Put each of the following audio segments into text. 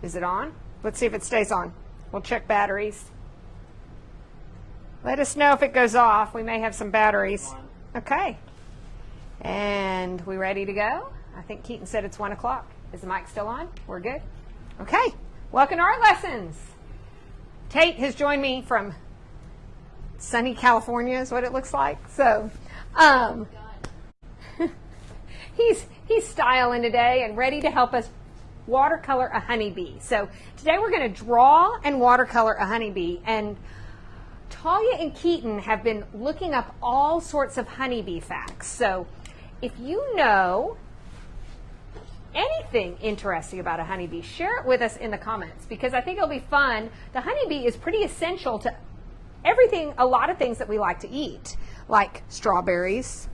Is it on? Let's see if it stays on. We'll check batteries. Let us know if it goes off. We may have some batteries. Okay. And we ready to go? I think Keaton said it's 1 o'clock. Is the mic still on? We're good? Okay. Welcome to art lessons. Tate has joined me from sunny California is what it looks like. So he's styling today and ready to help us watercolor a honeybee. So today we're going to draw and watercolor a honeybee. And Talia and Keaton have been looking up all sorts of honeybee facts. So if you know anything interesting about a honeybee, share it with us in the comments because I think it'll be fun. The honeybee is pretty essential to everything, a lot of things that we like to eat, like strawberries.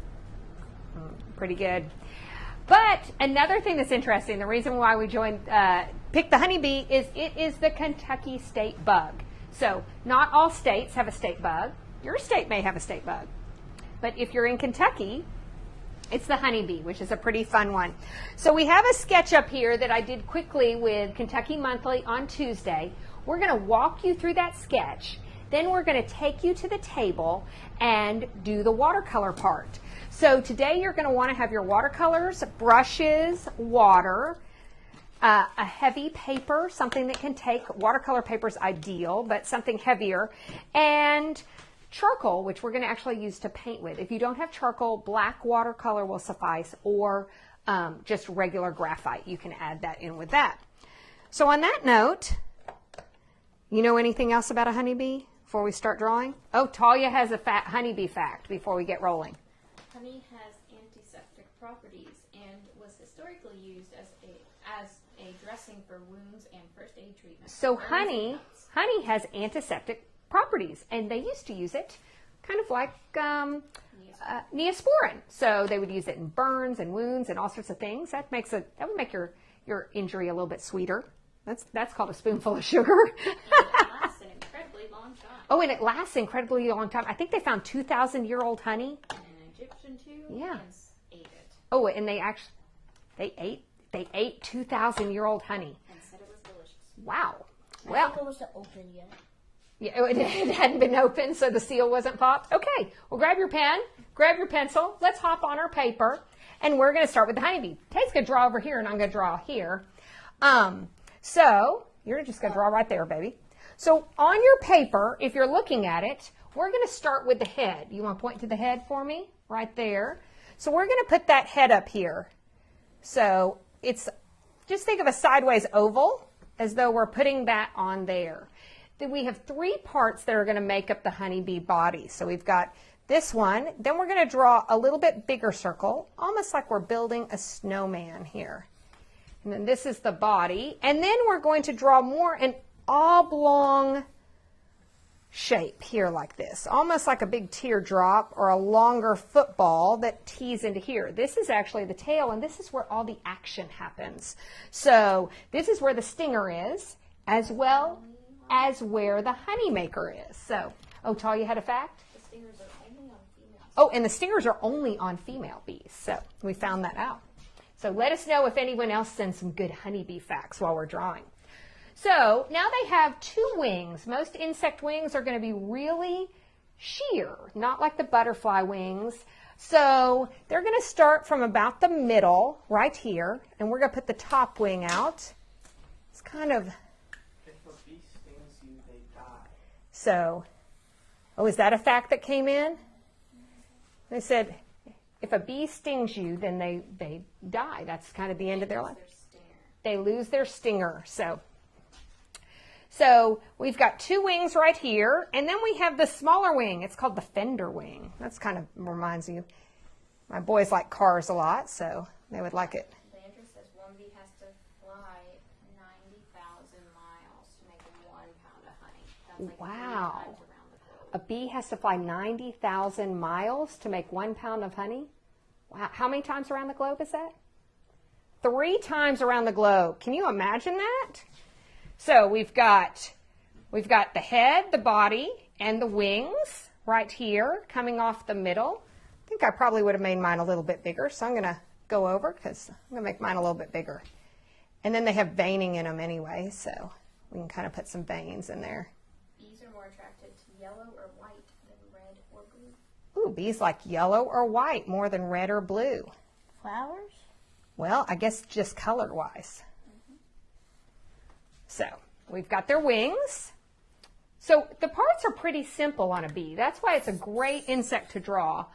Pretty good. But another thing that's interesting, the reason why we picked the honeybee is it is the Kentucky state bug. So not all states have a state bug. Your state may have a state bug. But if you're in Kentucky, it's the honeybee, which is a pretty fun one. So we have a sketch up here that I did quickly with Kentucky Monthly on Tuesday. We're going to walk you through that sketch. Then we're going to take you to the table and do the watercolor part. So today you're going to want to have your watercolors, brushes, water, a heavy paper, something that can take, watercolor paper is ideal, but something heavier, and charcoal, which we're going to actually use to paint with. If you don't have charcoal, black watercolor will suffice, or just regular graphite. You can add that in with that. So on that note, you know anything else about a honeybee before we start drawing? Oh, Talia has a honeybee fact before we get rolling. Honey has antiseptic properties and was historically used as a dressing for wounds and first aid treatment. So honey has antiseptic properties, and they used to use it kind of like Neosporin. So they would use it in burns and wounds and all sorts of things. That would make your injury a little bit sweeter. That's called a spoonful of sugar. And it lasts an incredibly long time. Oh, and it lasts an incredibly long time. I think they found 2,000-year-old honey. And an Egyptian too. Yeah. And ate it. Oh, and they ate 2,000-year-old honey. And said it was delicious. Wow. I Well, think it wasn't open yet. yeah, it hadn't been opened, so the seal wasn't popped. Okay, well, grab your pen, grab your pencil. Let's hop on our paper, and we're going to start with the honeybee. Tate's going to draw over here, and I'm going to draw here. So you're just going to draw right there, baby. So on your paper, if you're looking at it, we're going to start with the head. You want to point to the head for me? Right there. So we're going to put that head up here. So it's, just think of a sideways oval as though we're putting that on there. Then we have 3 parts that are going to make up the honeybee body. So we've got this one. Then we're going to draw a little bit bigger circle, almost like we're building a snowman here. And then this is the body. And then we're going to draw more an oblong shape here like this, almost like a big teardrop or a longer football that tees into here. This is actually the tail, and this is where all the action happens. So this is where the stinger is, as well as where the honey maker is. So, oh, Talia had a fact? The stingers are only on females. Oh, and the stingers are only on female bees. So we found that out. So let us know if anyone else sends some good honeybee facts while we're drawing. So now they have 2 wings. Most insect wings are going to be really sheer, not like the butterfly wings. So they're going to start from about the middle right here, and we're going to put the top wing out. It's kind of... If a bee stings you, they die. So, oh, is that a fact that came in? They said if a bee stings you, then they die. That's kind of the end of their life. They lose their stinger. So we've got 2 wings right here, and then we have the smaller wing. It's called the fender wing. That's kind of reminds you. My boys like cars a lot, so they would like it. Landry says one bee has to fly 90,000 miles to make 1 pound of honey. That's like 3 Wow. times around the globe. A bee has to fly 90,000 miles to make 1 pound of honey? Wow. How many times around the globe is that? 3 times around the globe. Can you imagine that? So we've got the head, the body, and the wings right here coming off the middle. I think I probably would have made mine a little bit bigger, so I'm going to go over because I'm going to make mine a little bit bigger. And then they have veining in them anyway, so we can kind of put some veins in there. Bees are more attracted to yellow or white than red or blue. Ooh, bees like yellow or white more than red or blue. Flowers? Well, I guess just color-wise. So we've got their wings. So the parts are pretty simple on a bee. That's why it's a great insect to draw.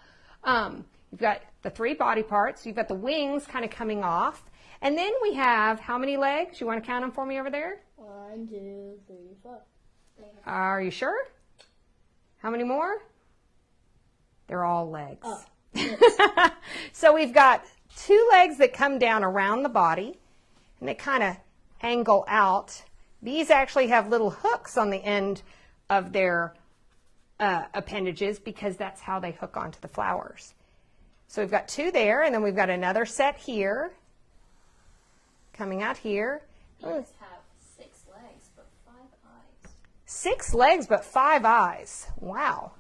You've got the 3 body parts. You've got the wings kind of coming off. And then we have how many legs? You want to count them for me over there? 1, 2, 3, 4. Are you sure? How many more? They're all legs. Oh. So we've got 2 legs that come down around the body, and they kind of angle out. Bees actually have little hooks on the end of their appendages because that's how they hook onto the flowers. So we've got 2 there, and then we've got another set here, coming out here. Bees have 6 legs but 5 eyes. 6 legs but 5 eyes. Wow.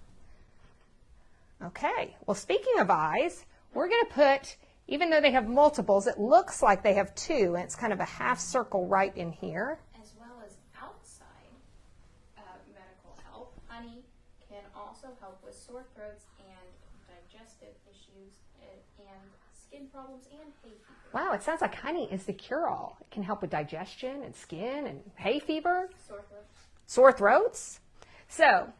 Okay, well, speaking of eyes, we're going to put, even though they have multiples, it looks like they have 2, and it's kind of a half circle right in here. As well as outside medical help, honey can also help with sore throats and digestive issues and skin problems and hay fever. Wow, it sounds like honey is the cure-all. It can help with digestion and skin and hay fever. Sore throats. Sore throats. So,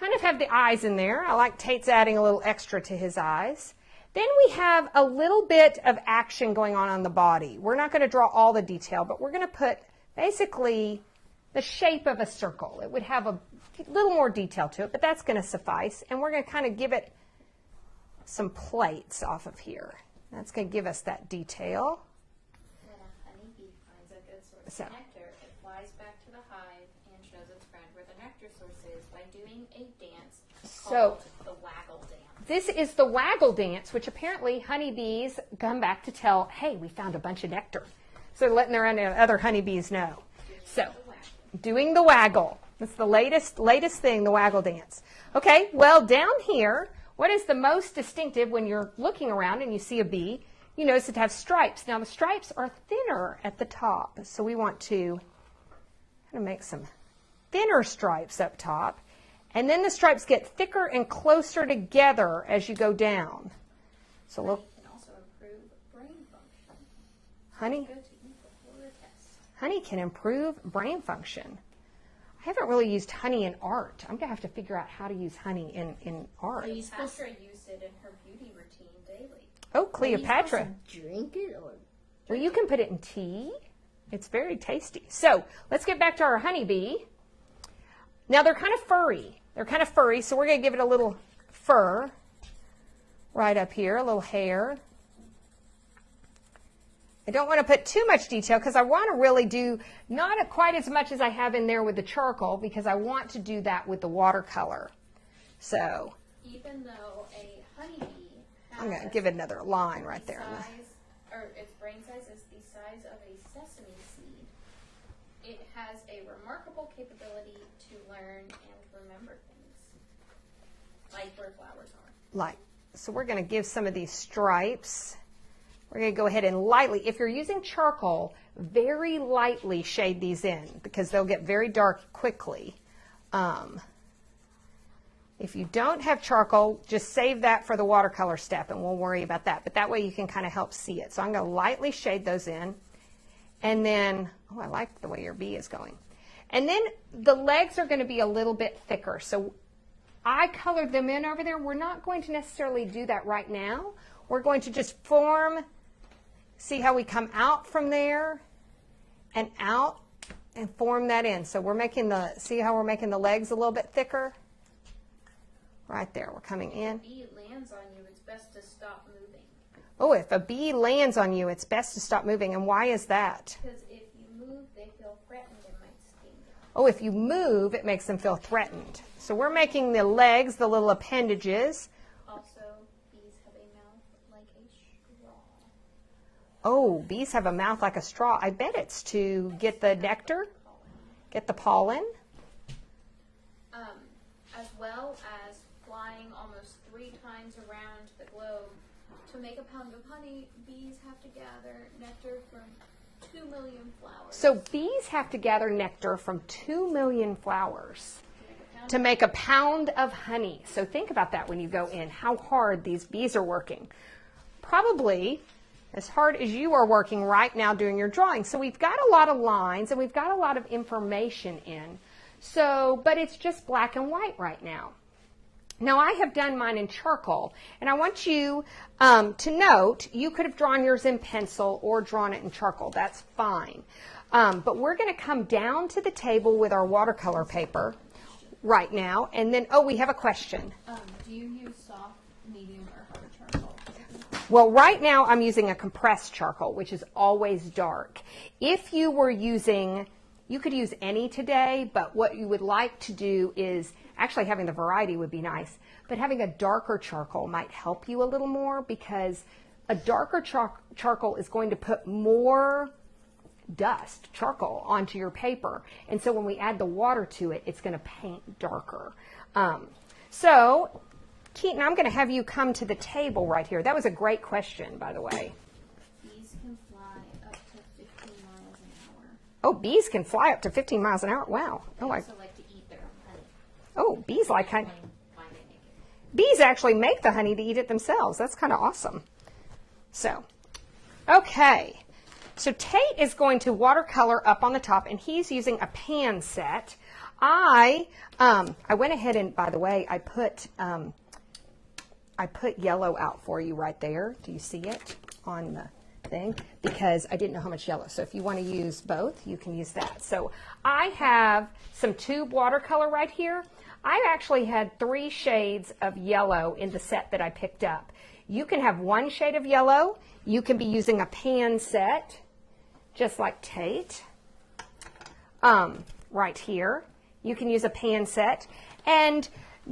kind of have the eyes in there. I like Tate's adding a little extra to his eyes. Then we have a little bit of action going on the body. We're not going to draw all the detail, but we're going to put basically the shape of a circle. It would have a little more detail to it, but that's going to suffice. And we're going to kind of give it some plates off of here. That's going to give us that detail. When a honeybee finds a good source So. of nectar, it flies back to the hive and shows its friend where the nectar source is by doing a dance called the Waggle Dance. This is the Waggle Dance, which apparently honeybees come back to tell, hey, we found a bunch of nectar. So they're letting their other honeybees know. So, doing the waggle. That's the latest thing, the Waggle Dance. Okay, well, down here, what is the most distinctive when you're looking around and you see a bee? You notice it has stripes. Now, the stripes are thinner at the top, so we want to kind of make some thinner stripes up top. And then the stripes get thicker and closer together as you go down. So look, Honey can also improve brain function. honey, Go to eat before the test. honey can improve brain function. I haven't really used honey in art. I'm going to have to figure out how to use honey in art. Are you supposed Cleopatra used it in her beauty routine daily. Oh, Are you Cleopatra. supposed to drink it or? Well, you can put it in tea. It's very tasty. So let's get back to our honeybee. Now they're kind of furry. So we're going to give it a little fur right up here, a little hair. I don't want to put too much detail because I want to really do not quite as much as I have in there with the charcoal because I want to do that with the watercolor. So Even though a honeybee has I'm going to give it another line right there. its brain size is the size of a sesame seed, it has a remarkable capability to learn and remember things, like where flowers are. So we're going to give some of these stripes. We're going to go ahead and lightly, if you're using charcoal, very lightly shade these in because they'll get very dark quickly. If you don't have charcoal, just save that for the watercolor step and we'll worry about that. But that way you can kind of help see it. So I'm going to lightly shade those in. And then, oh, I like the way your bee is going. And then the legs are going to be a little bit thicker. So I colored them in over there. We're not going to necessarily do that right now. We're going to just form, see how we come out from there and out and form that in. So we're making see how we're making the legs a little bit thicker? Right there, we're coming in. If a bee lands on you, it's best to stop moving. Oh, if a bee lands on you, it's best to stop moving. And why is that? Because if you move, they feel threatened and might sting you. Oh, if you move, it makes them feel threatened. So we're making the legs, the little appendages. Also, bees have a mouth like a straw. Oh, bees have a mouth like a straw. I bet it's to get the nectar, get the pollen. As well as flying almost 3 times around the globe. To make a pound of honey, bees have to gather nectar from 2 million flowers. So bees have to gather nectar from 2 million flowers to make a pound of honey. So think about that when you go in, how hard these bees are working. Probably as hard as you are working right now doing your drawing. So we've got a lot of lines and we've got a lot of information in. So, but it's just black and white right now. Now I have done mine in charcoal, and I want you to note you could have drawn yours in pencil or drawn it in charcoal. That's fine. But we're going to come down to the table with our watercolor paper right now, and then, oh, we have a question. Do you use soft, medium, or hard charcoal? Well, right now I'm using a compressed charcoal, which is always dark. If you were using, you could use any today, but what you would like to do is, actually having the variety would be nice, but having a darker charcoal might help you a little more, because a darker charcoal is going to put more dust, charcoal, onto your paper. And so when we add the water to it, it's going to paint darker. So, Keaton, I'm going to have you come to the table right here. That was a great question, by the way. Bees can fly up to 15 miles an hour. Oh, bees can fly up to 15 miles an hour. Wow. They Oh, also like to eat their own honey. oh, bees like honey. Why they make it. Bees actually make the honey to eat it themselves. That's kind of awesome. So, okay. So Tate is going to watercolor up on the top, and he's using a pan set. I went ahead and, by the way, I put yellow out for you right there. Do you see it on the thing? Because I didn't know how much yellow. So if you want to use both, you can use that. So I have some tube watercolor right here. I actually had 3 shades of yellow in the set that I picked up. You can have 1 shade of yellow. You can be using a pan set, just like Tate. Right here, you can use a pan set. And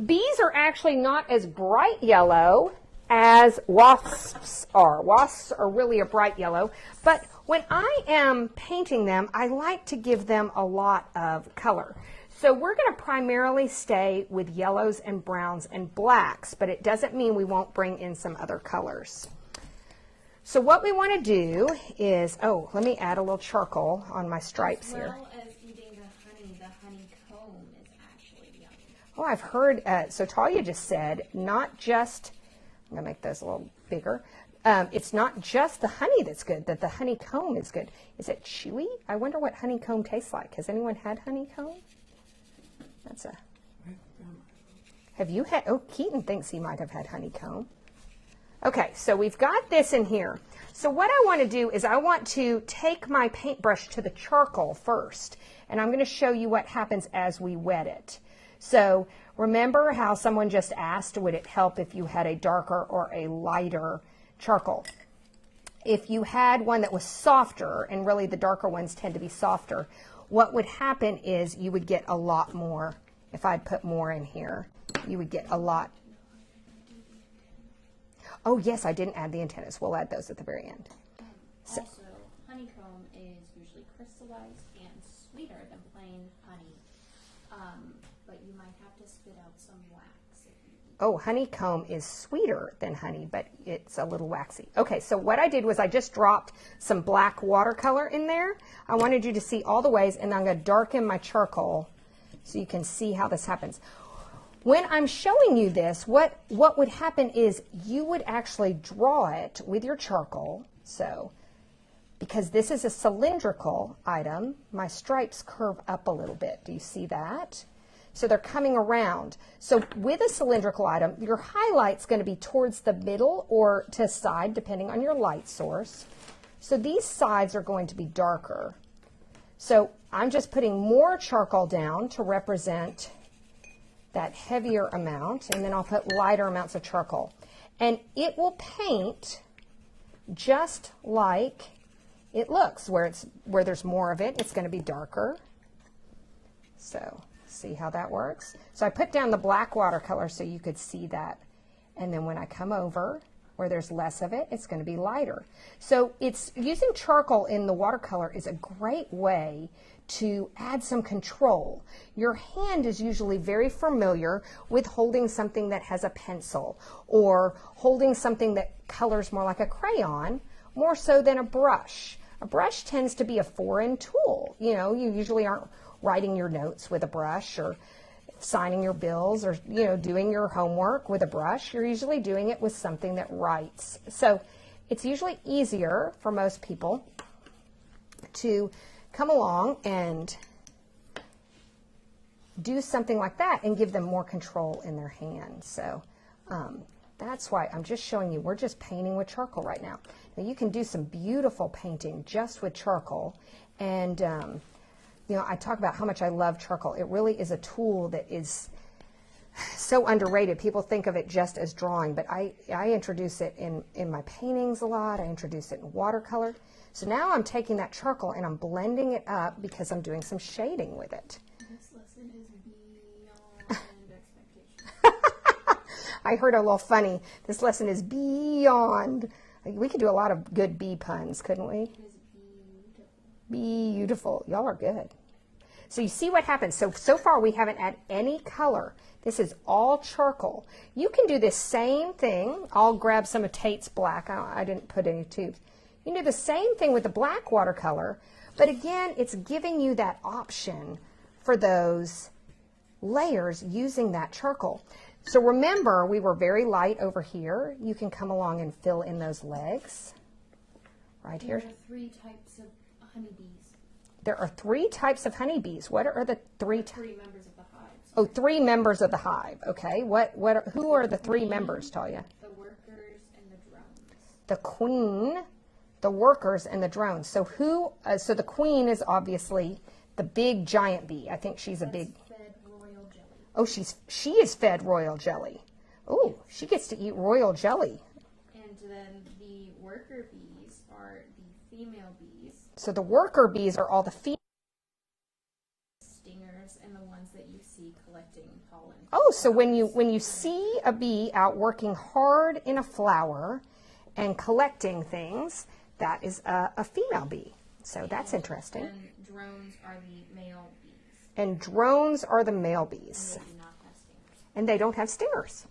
bees are actually not as bright yellow as wasps are. Wasps are really a bright yellow. But when I am painting them, I like to give them a lot of color. So we're going to primarily stay with yellows and browns and blacks, but it doesn't mean we won't bring in some other colors. So what we want to do is, oh, let me add a little charcoal on my stripes As here. well as eating the honeycomb is actually yummy. Oh, I've heard, so Talia just said, not just, I'm going to make those a little bigger. It's not just the honey that's good, that the honeycomb is good. Is it chewy? I wonder what honeycomb tastes like. Has anyone had honeycomb? That's a, have you had, oh, Keaton thinks he might have had honeycomb. Okay, so we've got this in here. So what I want to do is I want to take my paintbrush to the charcoal first, and I'm going to show you what happens as we wet it. So remember how someone just asked, would it help if you had a darker or a lighter charcoal? If you had one that was softer, and really the darker ones tend to be softer, what would happen is you would get a lot more. If I'd put more in here, you would get a lot. Oh, yes, I didn't add the antennas. We'll add those at the very end. So, Also, honeycomb is usually crystallized and sweeter than plain honey, but you might have to spit out some wax. oh, honeycomb is sweeter than honey, but it's a little waxy. Okay, so what I did was I just dropped some black watercolor in there. I wanted you to see all the ways, and I'm going to darken my charcoal so you can see how this happens. When I'm showing you this, what would happen is you would actually draw it with your charcoal. So, because this is a cylindrical item, my stripes curve up a little bit. Do you see that? So they're coming around. So with a cylindrical item, your highlight's going to be towards the middle or to side, depending on your light source. So these sides are going to be darker. So I'm just putting more charcoal down to represent that heavier amount, and then I'll put lighter amounts of charcoal. And it will paint just like it looks. Where there's more of it, it's going to be darker. So see how that works? So I put down the black watercolor so you could see that. And then when I come over where there's less of it, it's going to be lighter. So it's using charcoal in the watercolor is a great way to add some control. Your hand is usually very familiar with holding something that has a pencil or holding something that colors more like a crayon, more so than a brush. A brush tends to be a foreign tool. You know, you usually aren't writing your notes with a brush or signing your bills or, you know, doing your homework with a brush. You're usually doing it with something that writes. So it's usually easier for most people to come along and do something like that and give them more control in their hands. So that's why I'm just showing you, we're just painting with charcoal right now. Now you can do some beautiful painting just with charcoal. And, you know, I talk about how much I love charcoal. It really is a tool that is so underrated. People think of it just as drawing, but I introduce it in my paintings a lot. I introduce it in watercolor. So now I'm taking that charcoal and I'm blending it up because I'm doing some shading with it. This lesson is beyond expectations. I heard a little funny. This lesson is beyond. We could do a lot of good bee puns, couldn't we? It is beautiful. Beautiful. Y'all are good. So you see what happens. So far we haven't had any color. This is all charcoal. You can do this same thing. I'll grab some of Tate's black. I didn't put any tubes. You can do the same thing with the black watercolor, but again, it's giving you that option for those layers using that charcoal. So remember, we were very light over here. You can come along and fill in those legs right here. There are 3 types of honeybees. There are 3 types of honeybees. What are the 3 types? 3 members of the hive. Oh, 3 members of the hive. Okay. Who are the 3 members, Talia? The workers and the drones. The queen, the workers, and the drones. So so the queen is obviously the big giant bee. I think she's a big. Fed royal jelly. Oh, she is fed royal jelly. Oh, she gets to eat royal jelly. And then the worker bees are the female bees. So the worker bees are all the female. Stingers and the ones that you see collecting pollen. Oh, so when you see a bee out working hard in a flower and collecting things, that is a female bee. So that's interesting. And drones are the male bees. And drones are the male bees. They do not have stingers. And they don't have stingers.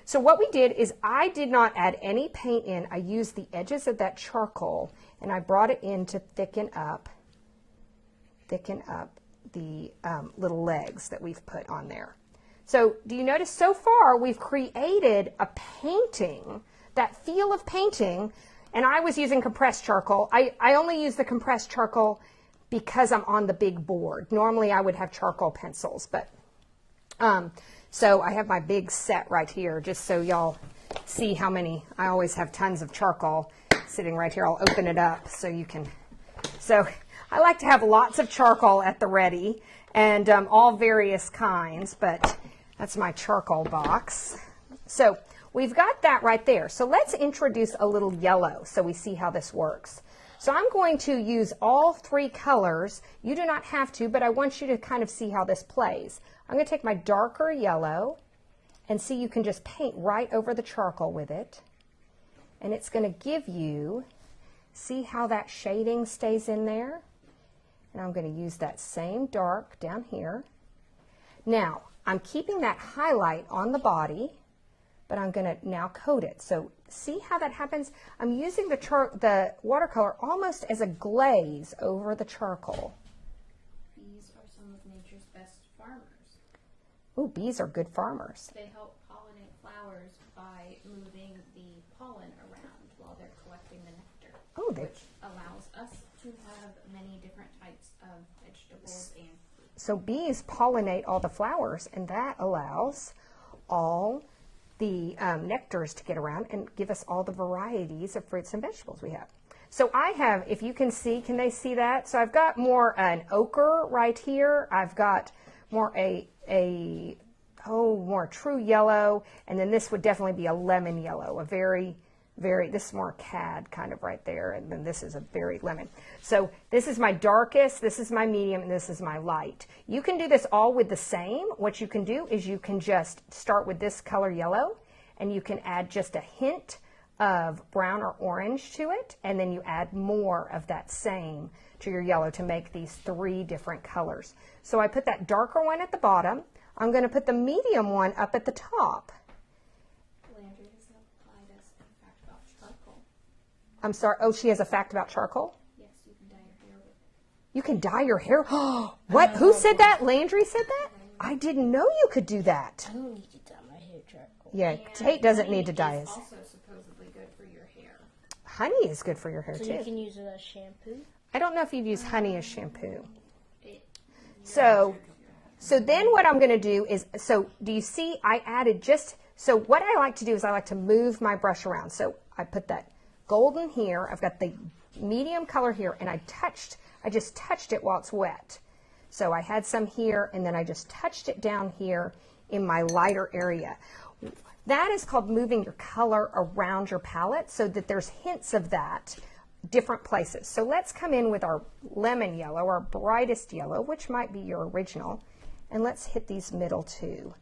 So what we did is I did not add any paint in. I used the edges of that charcoal and I brought it in to thicken up the little legs that we've put on there. So do you notice so far we've created a painting, that feel of painting, and I was using compressed charcoal. I only use the compressed charcoal because I'm on the big board. Normally I would have charcoal pencils, but so I have my big set right here just so y'all see how many. I always have tons of charcoal sitting right here. I'll open it up so you can. So I like to have lots of charcoal at the ready and all various kinds, but that's my charcoal box. So we've got that right there. So let's introduce a little yellow so we see how this works. So I'm going to use all 3 colors. You do not have to, but I want you to kind of see how this plays. I'm going to take my darker yellow and see you can just paint right over the charcoal with it. And it's going to give you, see how that shading stays in there? And I'm going to use that same dark down here. Now, I'm keeping that highlight on the body, but I'm going to now coat it. So see how that happens? I'm using the watercolor almost as a glaze over the charcoal. Bees are some of nature's best farmers. Ooh, bees are good farmers. They help pollinate flowers by moving the pollen around while they're collecting the nectar, which allows us to have many different types of vegetables and fruit. So bees pollinate all the flowers, and that allows all the nectars to get around and give us all the varieties of fruits and vegetables we have. So I have, if you can see, can they see that? So I've got more an ochre right here. I've got more more true yellow, and then this would definitely be a lemon yellow, a very, this is more cad kind of right there, and then this is a very lemon. So this is my darkest, this is my medium, and this is my light. You can do this all with the same. What you can do is you can just start with this color yellow, and you can add just a hint of brown or orange to it, and then you add more of that same to your yellow to make these 3 different colors. So I put that darker one at the bottom. I'm going to put the medium one up at the top. Landry has applied us a fact about charcoal. I'm sorry, oh, she has a fact about charcoal? You can dye your hair. What? Who said that? Landry said that? I didn't know you could do that. I don't need to dye my hair charcoal. Yeah, And Tate doesn't honey need to dye is his. also supposedly good for your hair. Honey is good for your hair So too. you can use it as shampoo? I don't know if you'd use honey as shampoo. It, So then what I'm going to do is, so do you see I added just, so what I like to do is I like to move my brush around. So I put that golden here, I've got the medium color here, and I just touched it while it's wet. So I had some here, and then I just touched it down here in my lighter area. That is called moving your color around your palette so that there's hints of that different places. So let's come in with our lemon yellow, our brightest yellow, which might be your original, and let's hit these middle two.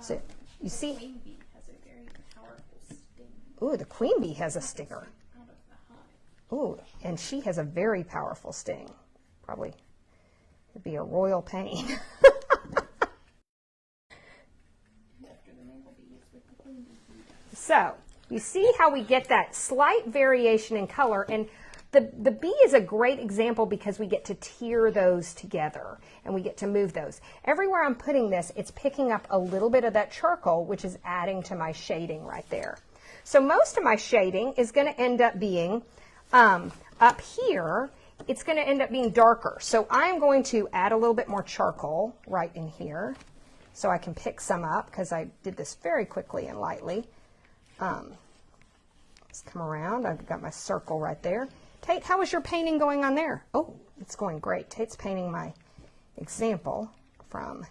So you see, queen bee has a very powerful sting ooh, the queen bee has a stinger. out of the hive. Ooh, and she has a very powerful sting. Probably it'd be a royal pain. After the male bees with the queen bee. So you see how we get that slight variation in color, and the bee is a great example because we get to tier those together and we get to move those. Everywhere I'm putting this, it's picking up a little bit of that charcoal, which is adding to my shading right there. So most of my shading is going to end up being up here. It's going to end up being darker. So I'm going to add a little bit more charcoal right in here so I can pick some up because I did this very quickly and lightly. Let's come around. I've got my circle right there. Tate, how is your painting going on there? Oh, it's going great. Tate's painting my example from.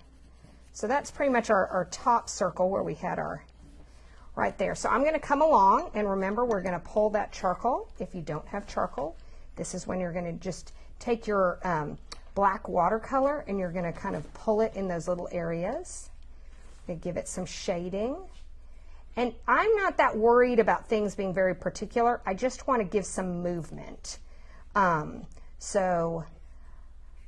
So that's pretty much our top circle where we had our right there. So I'm going to come along, and remember, we're going to pull that charcoal. If you don't have charcoal, this is when you're going to just take your black watercolor and you're going to kind of pull it in those little areas and give it some shading. And I'm not that worried about things being very particular. I just want to give some movement. So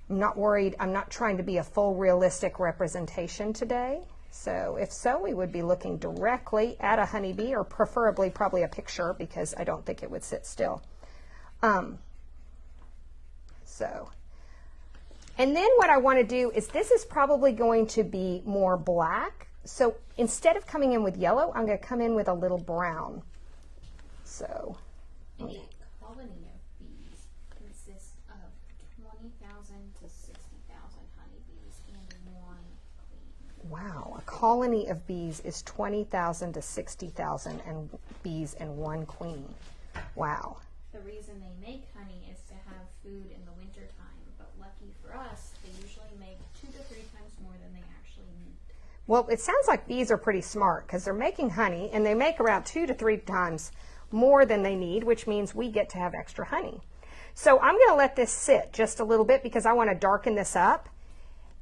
I'm not worried. I'm not trying to be a full realistic representation today. So if so, we would be looking directly at a honeybee, or preferably probably a picture, because I don't think it would sit still. And then what I want to do is, this is probably going to be more black. So instead of coming in with yellow, I'm going to come in with a little brown. So A colony of bees consists of 20,000 to 60,000 honeybees and one queen. wow, a colony of bees is 20,000 to 60,000 and bees and one queen. Wow. The reason they make honey is to have food in the wintertime, but lucky for us, they usually make 2 to 3 times more than they actually need. Well, it sounds like bees are pretty smart because they're making honey, and they make around 2 to 3 times more than they need, which means we get to have extra honey. So I'm going to let this sit just a little bit because I want to darken this up.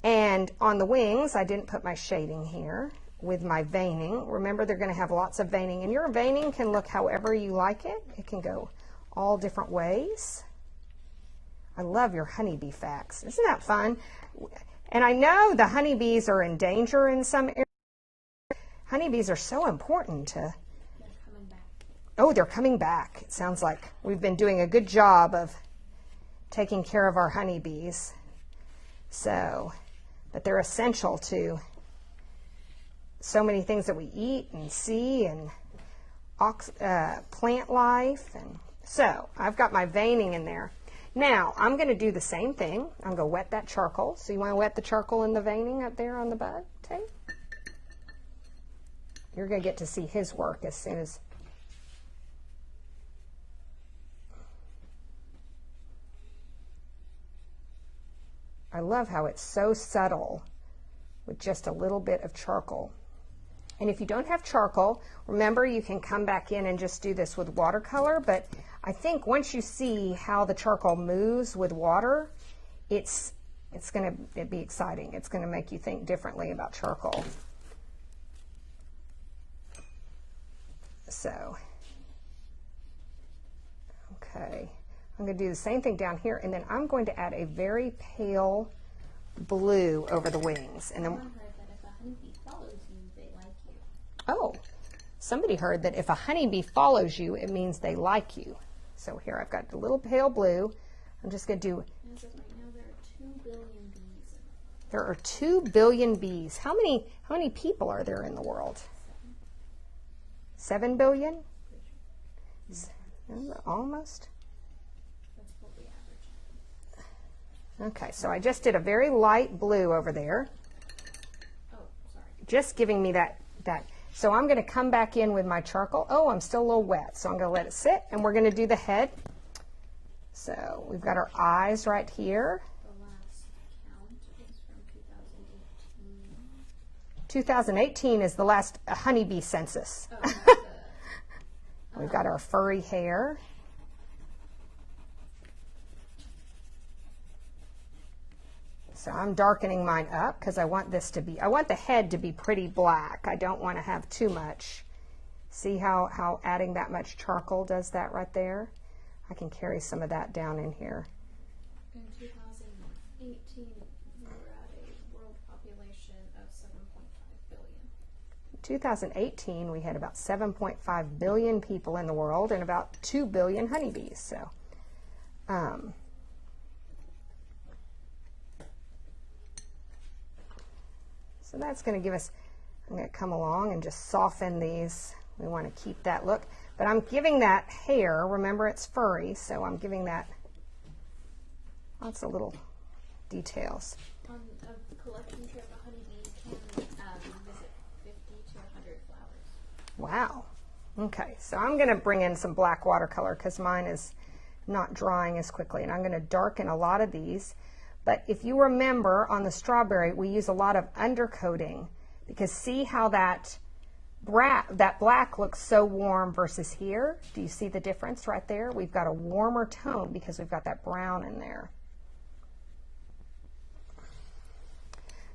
And on the wings, I didn't put my shading here with my veining. Remember, they're going to have lots of veining, and your veining can look however you like it. It can go all different ways. I love your honeybee facts. Isn't that fun? And I know the honeybees are in danger in some areas. Honeybees are so important to. They're coming back. Oh, they're coming back. It sounds like we've been doing a good job of taking care of our honeybees. So, but they're essential to so many things that we eat and see, and plant life. And so I've got my veining in there. Now I'm going to do the same thing. I'm going to wet that charcoal. So you want to wet the charcoal in the veining up there on the bud, Tate? You're going to get to see his work as soon as. I love how it's so subtle with just a little bit of charcoal. And if you don't have charcoal, remember, you can come back in and just do this with watercolor. But I think once you see how the charcoal moves with water, it's going to be exciting. It's going to make you think differently about charcoal. So, okay. I'm going to do the same thing down here, and then I'm going to add a very pale blue over the wings. And then, Someone heard that if a honeybee follows you, they like you. oh, somebody heard that if a honeybee follows you, it means they like you. So here I've got a little pale blue. I'm just going to do, And so right now they're 2 billion bees. There are 2 billion bees. How many people are there in the world? 7 billion? Almost. That's what we average. Okay, so I just did a very light blue over there. Oh, sorry. Just giving me that. So I'm going to come back in with my charcoal. Oh, I'm still a little wet, so I'm going to let it sit, and we're going to do the head. So we've got our eyes right here. The last count is from 2018. 2018 is the last honeybee census. Oh, We've got our furry hair. So I'm darkening mine up because I want the head to be pretty black. I don't want to have too much. See how adding that much charcoal does that right there? I can carry some of that down in here. in 2018, we were at a world population of 7.5 billion. 2018, we had about 7.5 billion people in the world and about 2 billion honeybees. So that's going to give us, I'm going to come along and just soften these. We want to keep that look. But I'm giving that hair, remember it's furry, so I'm giving that lots of little details. On a collection trip, a honeybee can visit 50 to 100 flowers. Wow. Okay, so I'm going to bring in some black watercolor because mine is not drying as quickly, and I'm going to darken a lot of these. But if you remember on the strawberry, we use a lot of undercoating because see how that black looks so warm versus here? Do you see the difference right there? We've got a warmer tone because we've got that brown in there.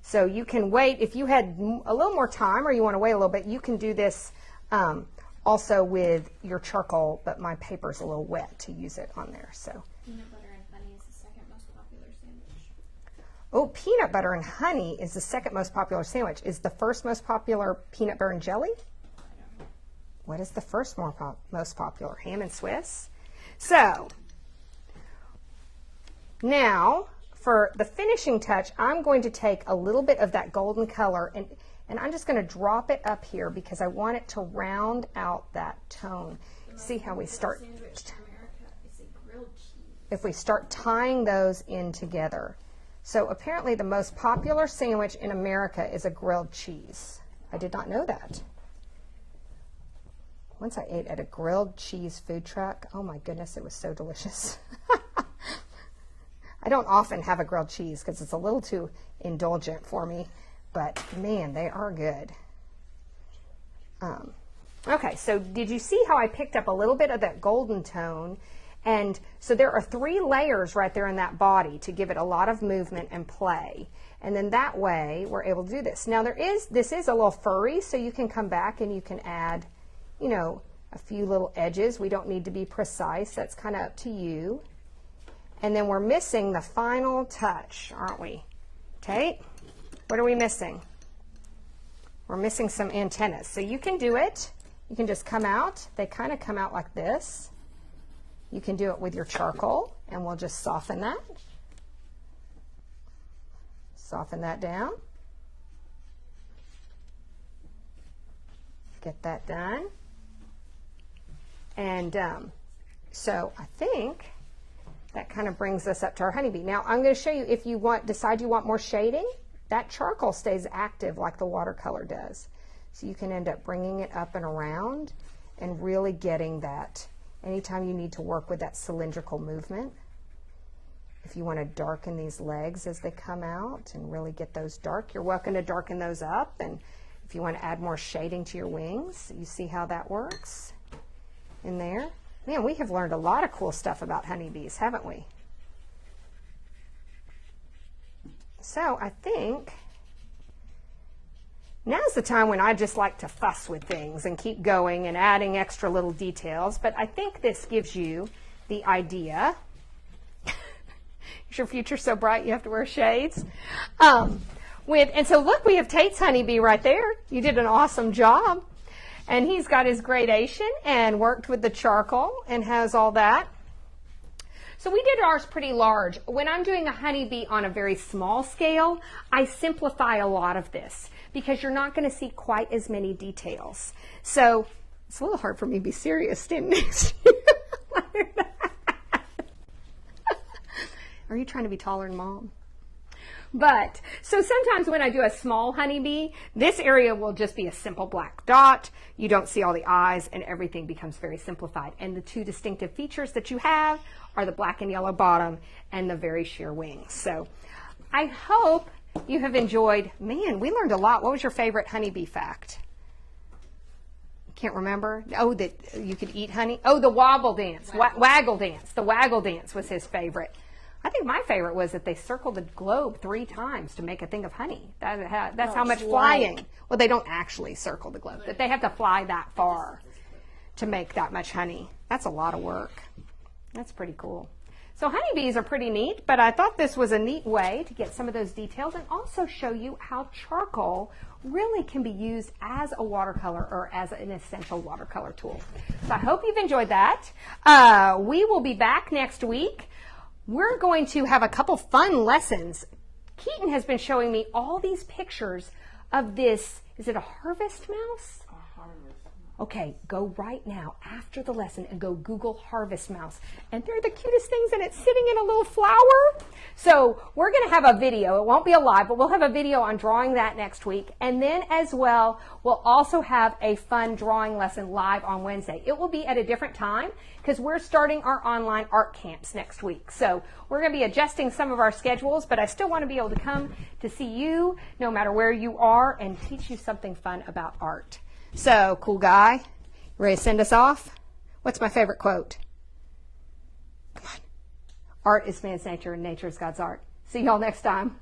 So you can wait, if you had a little more time or you want to wait a little bit, you can do this also with your charcoal, but my paper's a little wet to use it on there. So. Peanut butter and honey is the second most popular sandwich. Oh, peanut butter and honey is the second most popular sandwich. Is the first most popular peanut butter and jelly? I don't know. What is the first most popular? Ham and Swiss? So, now for the finishing touch, I'm going to take a little bit of that golden color and I'm just going to drop it up here because I want it to round out that tone. See how we start, Sandwich in America is a grilled cheese. if we start tying those in together. So apparently the most popular sandwich in America is a grilled cheese. I did not know that. Once I ate at a grilled cheese food truck, oh my goodness, it was so delicious. I don't often have a grilled cheese because it's a little too indulgent for me, but man, they are good. Okay, so did you see how I picked up a little bit of that golden tone? And so there are 3 layers right there in that body to give it a lot of movement and play. And then that way we're able to do this. Now this is a little furry, so you can come back and you can add, you know, a few little edges. We don't need to be precise. That's kind of up to you. And then we're missing the final touch, aren't we? Tate, what are we missing? We're missing some antennas. So you can do it. You can just come out. They kind of come out like this. You can do it with your charcoal, and we'll just soften that. Soften that down. Get that done. And so I think that kind of brings us up to our honeybee. Now I'm going to show you, if you decide you want more shading, that charcoal stays active like the watercolor does. So you can end up bringing it up and around and really getting that anytime you need to work with that cylindrical movement. If you want to darken these legs as they come out and really get those dark, you're welcome to darken those up. And if you want to add more shading to your wings, you see how that works in there. Man, we have learned a lot of cool stuff about honeybees, haven't we? So I think now's the time when I just like to fuss with things and keep going and adding extra little details. But I think this gives you the idea. Is your future so bright you have to wear shades? And so look, we have Tate's honeybee right there. You did an awesome job. And he's got his gradation and worked with the charcoal and has all that. So So we did ours pretty large. When I'm doing a honeybee on a very small scale, I simplify a lot of this because you're not going to see quite as many details. So it's a little hard for me to be serious standing next to you. Are you trying to be taller than Mom? But, so sometimes when I do a small honeybee, this area will just be a simple black dot. You don't see all the eyes and everything becomes very simplified. And the two distinctive features that you have are the black and yellow bottom and the very sheer wings. So I hope you have enjoyed. Man, we learned a lot. What was your favorite honeybee fact? Can't remember. Oh, that you could eat honey. Oh, the waggle dance, waggle dance. The waggle dance was his favorite. I think my favorite was that they circled the globe 3 times to make a thing of honey. That's how much flying. Well, they don't actually circle the globe, but they have to fly that far to make that much honey. That's a lot of work. That's pretty cool. So honeybees are pretty neat, but I thought this was a neat way to get some of those details and also show you how charcoal really can be used as a watercolor or as an essential watercolor tool. So I hope you've enjoyed that. We will be back next week. We're going to have a couple fun lessons. Keaton has been showing me all these pictures of this. Is it a harvest mouse? A harvest. Okay, go right now after the lesson and go Google harvest mouse. And they're the cutest things, and it's sitting in a little flower. So we're going to have a video. It won't be a live, but we'll have a video on drawing that next week. And then as well, we'll also have a fun drawing lesson live on Wednesday. It will be at a different time because we're starting our online art camps next week. So we're going to be adjusting some of our schedules, but I still want to be able to come to see you no matter where you are and teach you something fun about art. So, cool guy, ready to send us off? What's my favorite quote? Come on. Art is man's nature and nature is God's art. See y'all next time.